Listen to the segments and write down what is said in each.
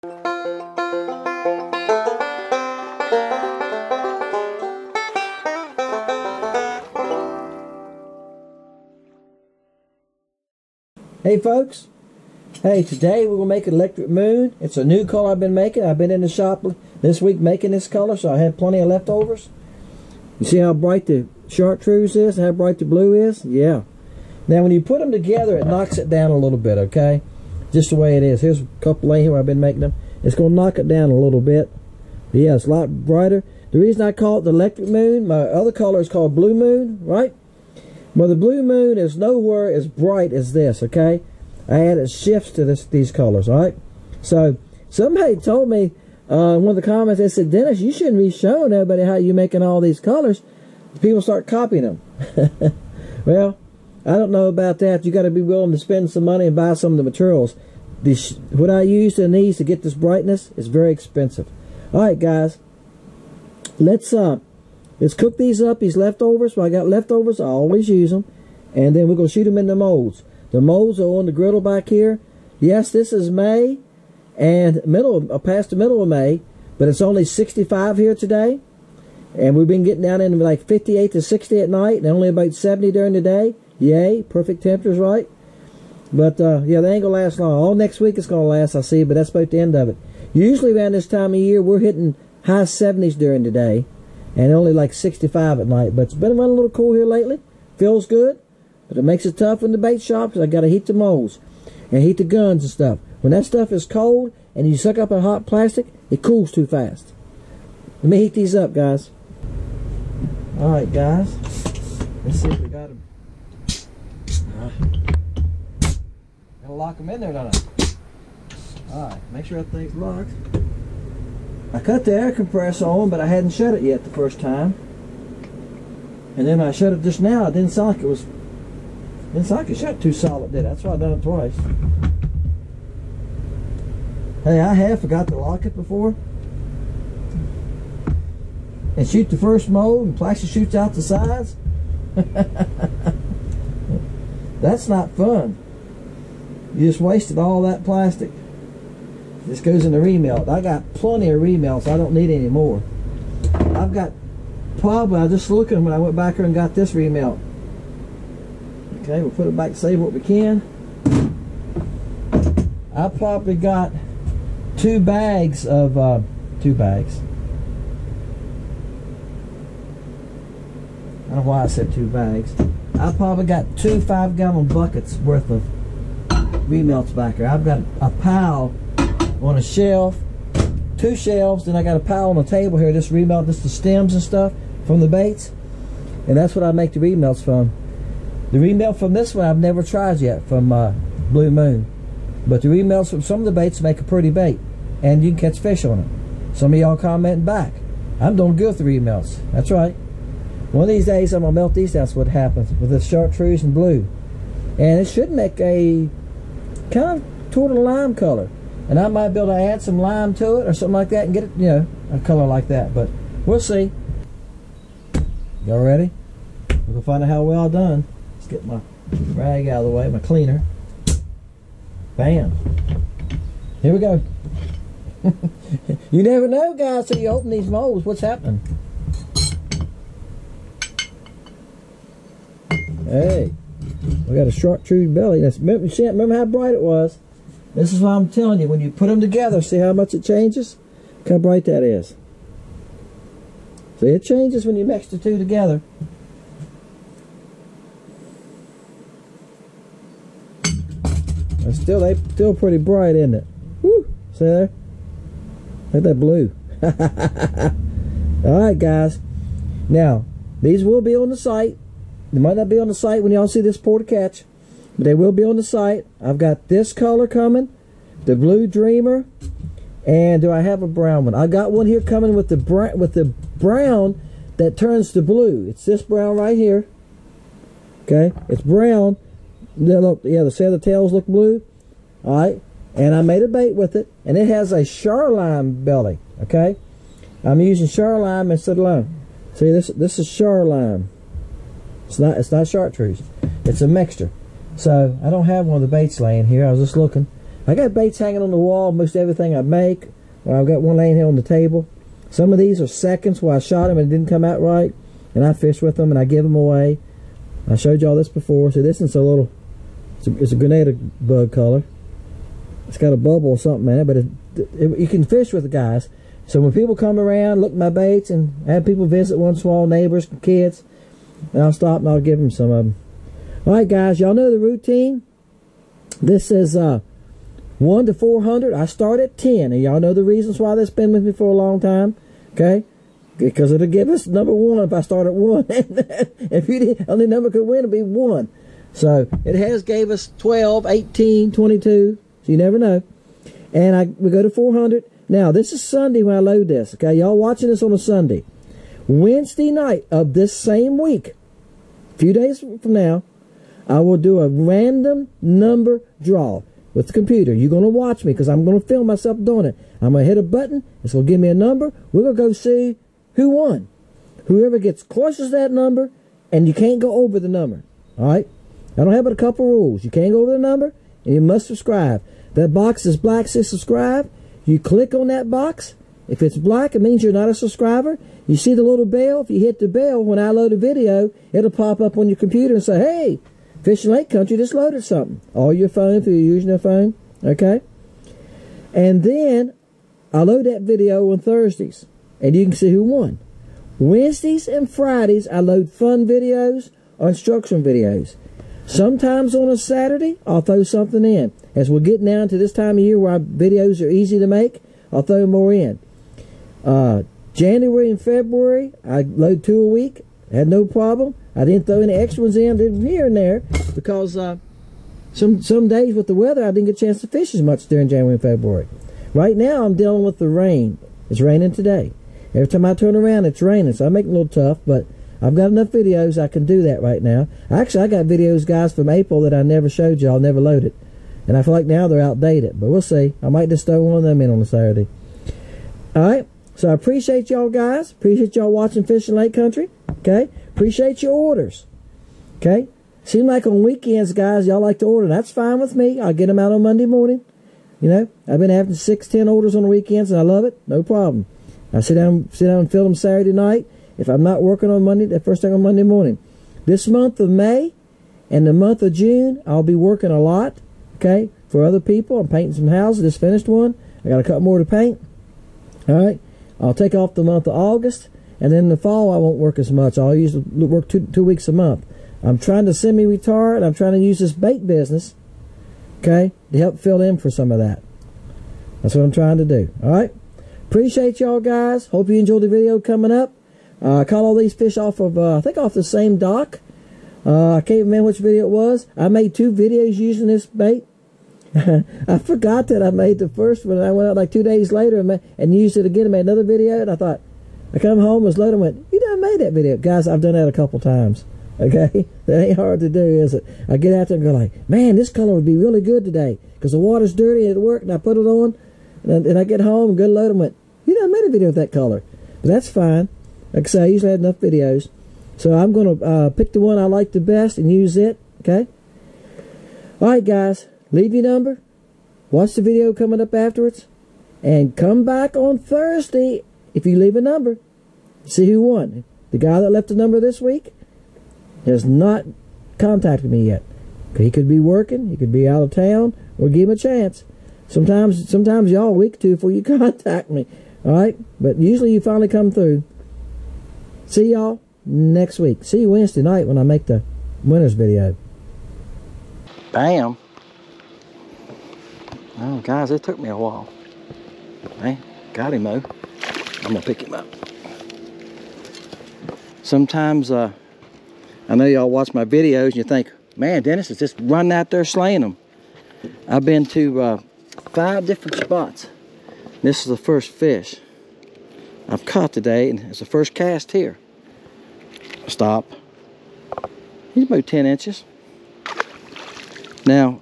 Hey folks, hey, today we're going to make an electric moon. It's a new color I've been making. I've been in the shop this week making this color, so I had plenty of leftovers. You see how bright the chartreuse is and how bright the blue is? Yeah. Now when you put them together, it knocks it down a little bit, okay? Just the way it is. Here's a couple right here where I've been making them. It's going to knock it down a little bit. But yeah, it's a lot brighter. The reason I call it the electric moon, my other color is called blue moon, right? Well, the blue moon is nowhere as bright as this, okay? I added shifts to these colors, all right? So, somebody told me, in one of the comments, they said, Dennis, you shouldn't be showing everybody how you're making all these colors. People start copying them. Well, I don't know about that. You got to be willing to spend some money and buy some of the materials. What I used in these to get this brightness is very expensive. All right, guys. Let's cook these up, these leftovers. So I got leftovers, I always use them. And then we're going to shoot them in the molds. The molds are on the griddle back here. Yes, this is May, and past the middle of May, but it's only 65 here today. And we've been getting down into like 58 to 60 at night, and only about 70 during the day. Yay, perfect temperatures, right? But, yeah, they ain't going to last long. All next week it's going to last, I see, but that's about the end of it. Usually around this time of year, we're hitting high 70s during the day. And only like 65 at night. But it's been running a little cool here lately. Feels good. But it makes it tough in the bait shop because I got to heat the molds. And heat the guns and stuff. When that stuff is cold and you suck up a hot plastic, it cools too fast. Let me heat these up, guys. Alright, guys. Let's see if we got them. Gotta lock them in there, don't I? Alright, make sure everything's locked. I cut the air compressor on, but I hadn't shut it yet the first time. And then I shut it just now. It didn't sound like it was. Didn't sound like it shut too solid, did it? That's why I done it twice. Hey, I have forgot to lock it before. And shoot the first mold, and plastic shoots out the sides. That's not fun. You just wasted all that plastic. This goes in the remelt. I got plenty of remelts. I don't need any more. I've got probably, I just looking when I went back here and got this remelt. Okay, we'll put it back, save what we can. I probably got 2 bags of, 2 bags. I don't know why I said 2 bags. I probably got 2 5-gallon buckets worth of remelts back here. I've got a pile on a shelf, 2 shelves, then I got a pile on the table here, just remelt, just the stems and stuff from the baits, and that's what I make the remelts from. The remelt from this one I've never tried yet, from Blue Moon, but the remelts from some of the baits make a pretty bait, and you can catch fish on it. Some of y'all commenting back. I'm doing good with the remelts. That's right. One of these days I'm gonna melt these. That's what happens with this chartreuse and blue, and it should make a kind of turtle lime color. And I might be able to add some lime to it or something like that and get it, you know, a color like that. But we'll see. Y'all ready? We're going to find out how well done. Let's get my rag out of the way, my cleaner. Bam. Here we go. You never know, guys, till you open these molds, what's happening. Hey, we got a chartreuse belly. That's, remember how bright it was? This is what I'm telling you. When you put them together, see how much it changes? Look how bright that is. See, it changes when you mix the two together. They still pretty bright, isn't it? Woo! See there? Look at that blue. Alright, guys. Now, these will be on the site. They might not be on the site when y'all see this pour to catch, but they will be on the site. I've got this color coming, the Blue Dreamer, and do I have a brown one? I got one here coming with the brown that turns to blue. It's this brown right here. Okay, it's brown. Look, yeah, the set of the tails look blue. All right, and I made a bait with it, and it has a shoreline belly. Okay, I'm using shoreline instead of lime. See, this is shoreline. It's not chartreuse. It's a mixture. So I don't have one of the baits laying here. I was just looking. I got baits hanging on the wall, most everything I make. I've got one laying here on the table. Some of these are seconds where I shot them and it didn't come out right, and I fish with them and I give them away. I showed y'all this before. So this is a little, it's a grenada bug color. It's got a bubble or something in it, but you can fish with the guys. So when people come around, look at my baits, and have people visit once in a while, neighbors, kids, and I'll stop and I'll give them some of them. Alright guys, y'all know the routine. This is 1 to 400. I start at 10, and y'all know the reasons why that's been with me for a long time. Okay? Because it'll give us number 1 if I start at 1. If you did, only number could win, it'll be 1. So it has gave us 12, 18, 22. So you never know. And we go to 400. Now this is Sunday when I load this. Okay, y'all watching this on a Sunday. Wednesday night of this same week, a few days from now, I will do a random number draw with the computer. You're going to watch me because I'm going to film myself doing it. I'm going to hit a button. It's going to give me a number. We're going to go see who won. Whoever gets closest to that number, and you can't go over the number. All right? I don't have but a couple rules. You can't go over the number, and you must subscribe. That box is black, says subscribe. You click on that box. If it's black, it means you're not a subscriber. You see the little bell? If you hit the bell, when I load a video, it'll pop up on your computer and say, hey, Fishing Lake Country just loaded something. All your phone, if you're using a phone. Okay? And then I load that video on Thursdays, and you can see who won. Wednesdays and Fridays, I load fun videos or instruction videos. Sometimes on a Saturday, I'll throw something in. As we're getting down to this time of year where our videos are easy to make, I'll throw more in. January and February, I load 2 a week. Had no problem. I didn't throw any extra ones in here and there because some days with the weather, I didn't get a chance to fish as much during January and February. Right now, I'm dealing with the rain. It's raining today. Every time I turn around, it's raining, so I make it a little tough, but I've got enough videos I can do that right now. Actually, I got videos, guys, from April that I never showed y'all, never loaded. And I feel like now they're outdated, but we'll see. I might just throw one of them in on a Saturday. Alright, so I appreciate y'all, guys. Appreciate y'all watching Fishing Lake Country. Okay? Appreciate your orders. Okay? Seem like on weekends, guys, y'all like to order. That's fine with me. I'll get them out on Monday morning. You know, I've been having 6, 10 orders on the weekends, and I love it. No problem. I sit down and film them Saturday night. If I'm not working on Monday, the first thing on Monday morning. This month of May and the month of June, I'll be working a lot, okay, for other people. I'm painting some houses. Just finished one. I got a couple more to paint. All right. I'll take off the month of August, and then in the fall I won't work as much. I'll usually work two weeks a month. I'm trying to semi-retire, and I'm trying to use this bait business, okay, to help fill in for some of that. That's what I'm trying to do. All right. Appreciate y'all, guys. Hope you enjoyed the video coming up. I caught all these fish off of, I think off the same dock. I can't remember which video it was. I made 2 videos using this bait. I forgot that I made the first one. I went out like 2 days later and used it again and made another video. And I thought, I come home, was loaded, and went, you done made that video. Guys, I've done that a couple times. Okay? That ain't hard to do, is it? I get out there and go like, man, this color would be really good today. Because the water's dirty at work, and I put it on. And I get home and go to load and went, you done made a video with that color. But that's fine. Like I say, I usually have enough videos. So I'm going to pick the one I like the best and use it. Okay? Alright, guys. Leave your number. Watch the video coming up afterwards. And come back on Thursday if you leave a number. See who won. The guy that left a number this week has not contacted me yet. He could be working. He could be out of town. Or give him a chance. Sometimes y'all a week or 2 before you contact me. Alright? But usually you finally come through. See y'all next week. See you Wednesday night when I make the winner's video. Bam. Oh, guys, it took me a while. Hey, got him, though. I'm going to pick him up. Sometimes, I know y'all watch my videos and you think, man, Dennis is just running out there slaying them. I've been to 5 different spots. This is the first fish I've caught today, and it's the first cast here. Stop. He's about 10 inches. Now,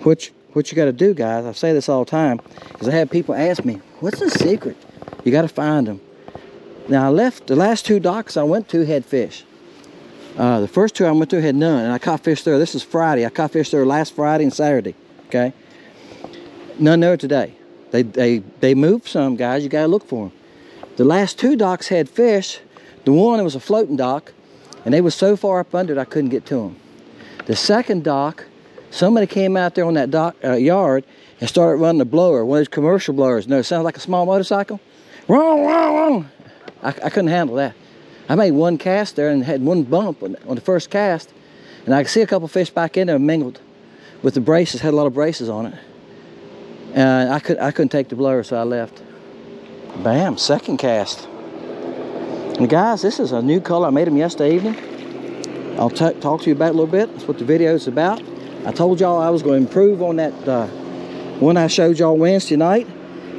what you got to do, guys, I say this all the time, because I have people ask me, what's the secret? You got to find them. Now, I left, the last 2 docks I went to had fish. The first two I went through had none, and I caught fish there. This is Friday. I caught fish there last Friday and Saturday. Okay, none there today. They moved some, guys. You gotta look for them. The last two docks had fish. The one, it was a floating dock, and they was so far up under it I couldn't get to them. The second dock, somebody came out there on that dock yard and started running a blower, one of those commercial blowers. No, it sounds like a small motorcycle. I couldn't handle that. I made one cast there and had one bump on the first cast, and I could see a couple fish back in there mingled with the braces, had a lot of braces on it. And I couldn't take the blower, so I left. Bam, second cast. And guys, this is a new color. I made them yesterday evening. I'll talk to you about it a little bit. That's what the video is about. I told y'all I was going to improve on that one I showed y'all Wednesday night,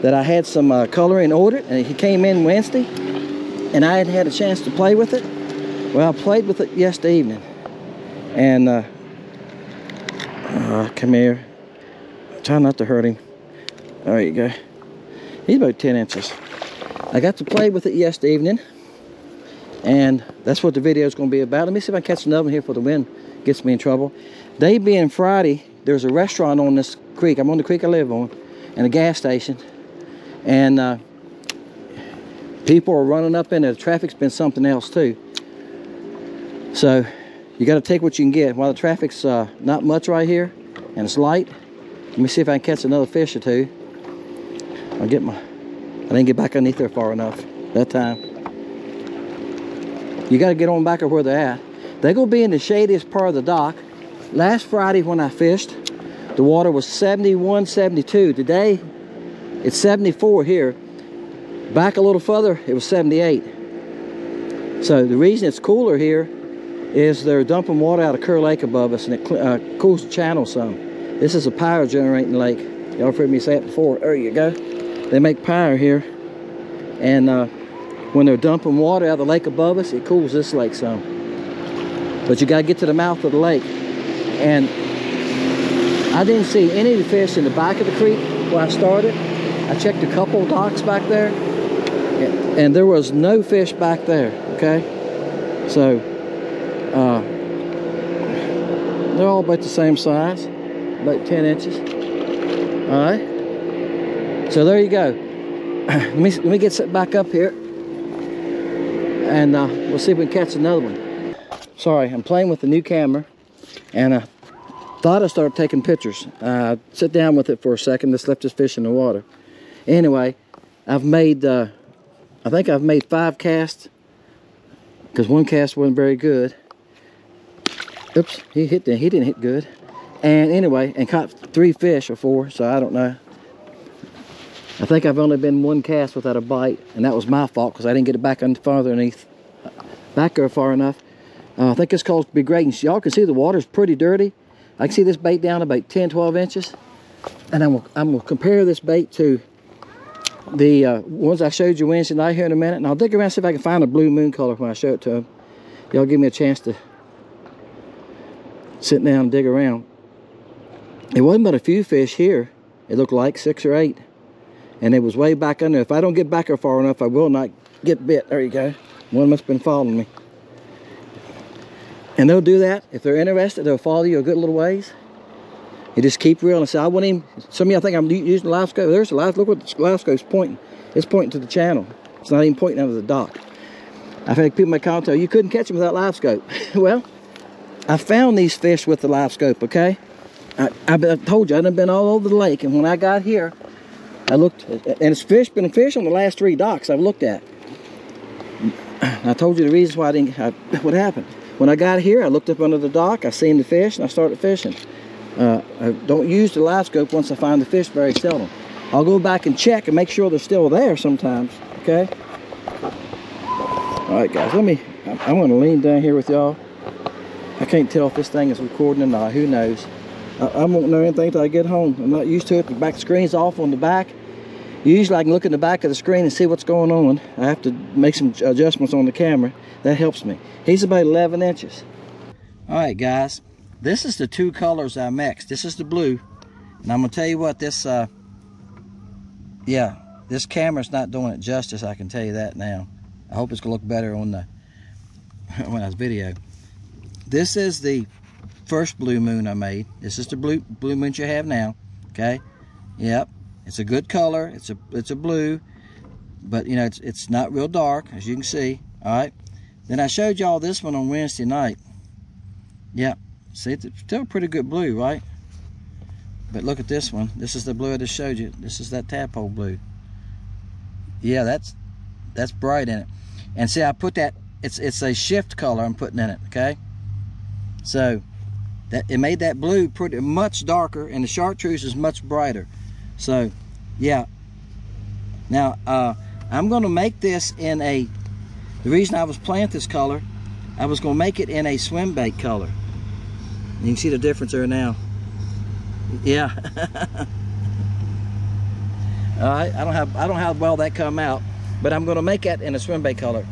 that I had some coloring ordered, and he came in Wednesday, and I hadn't had a chance to play with it. Well, I played with it yesterday evening. And, come here. Try not to hurt him. There you go. He's about 10 inches. I got to play with it yesterday evening, and that's what the video is going to be about. Let me see if I can catch another one here before the wind gets me in trouble. Day being Friday, there's a restaurant on this creek. I'm on the creek I live on, and a gas station. And people are running up in there. The traffic's been something else too. So you got to take what you can get. While the traffic's not much right here, and it's light, let me see if I can catch another fish or two. I didn't get back underneath there far enough that time. You got to get on back of where they're at. They're going to be in the shadiest part of the dock. Last Friday when I fished, the water was 71, 72. Today, it's 74 here. Back a little further, it was 78. So the reason it's cooler here is they're dumping water out of Kerr Lake above us, and it cools the channel some. This is a power generating lake. Y'all heard me say it before. There you go. They make power here, and when they're dumping water out of the lake above us, it cools this lake some. But you got to get to the mouth of the lake, and I didn't see any of the fish in the back of the creek where I started. I checked a couple docks back there, and there was no fish back there. Okay, so they're all about the same size, about 10 inches. All right. So there you go. Let me get set back up here, and we'll see if we can catch another one. Sorry, I'm playing with the new camera, and I thought I started taking pictures. Sit down with it for a second. Just left this fish in the water. Anyway, I've made, I think I've made 5 casts, because one cast wasn't very good. Oops, he didn't hit good. And anyway, and caught 3 fish or 4, so I don't know. I think I've only been 1 cast without a bite, and that was my fault because I didn't get it back underneath, back there far enough. I think it's called to be grading. Y'all can see the water's pretty dirty. I can see this bait down about 10, 12 inches. And I'm gonna compare this bait to the ones I showed you Wednesday night here in a minute. And I'll dig around and see if I can find a blue moon color when I show it to them. Y'all give me a chance to sit down and dig around. It wasn't but a few fish here. It looked like 6 or 8. And it was way back under. If I don't get back there far enough, I will not get bit. There you go. One must have been following me. And they'll do that. If they're interested, they'll follow you a good little ways. You just keep reeling. So I wouldn't even, some of y'all think I'm using the live scope. There's the live, look what the live scope's pointing. It's pointing to the channel. It's not even pointing out of the dock. I've had people make comment, you couldn't catch them without live scope. Well, I found these fish with the live scope, okay? I told you, I've been all over the lake, and when I got here, I looked, and it's been a fish on the last 3 docks I've looked at. I told you the reasons why I didn't, what happened. When I got here, I looked up under the dock, I seen the fish, and I started fishing. I don't use the live scope once I find the fish, very seldom. I'll go back and check and make sure they're still there sometimes, okay? All right, guys, I'm gonna lean down here with y'all. I can't tell if this thing is recording or not, who knows? I won't know anything until I get home. I'm not used to it. The back screen's off on the back. Usually I can look in the back of the screen and see what's going on. I have to make some adjustments on the camera. That helps me. He's about 11 inches. All right, guys. This is the 2 colors I mixed. This is the blue. And I'm going to tell you what, this camera's not doing it justice, I can tell you that now. I hope it's going to look better on the when I video. this is the first blue moon I made. This is the blue moon you have now. Okay. Yep. It's a good color. It's a blue, but you know it's not real dark, as you can see. All right. Then I showed y'all this one on Wednesday night. Yep. See, it's still a pretty good blue, right? But look at this one. This is the blue I just showed you. This is that tadpole blue. Yeah, that's bright in it. And see, I put that. It's a shift color I'm putting in it. Okay. So that it made that blue pretty much darker, and the chartreuse is much brighter. So yeah. Now I'm going to make this in a. The reason I was playing this color, I was going to make it in a swim bait color. You can see the difference there now. Yeah. All right. I don't know how well that come out, but I'm going to make that in a swim bait color.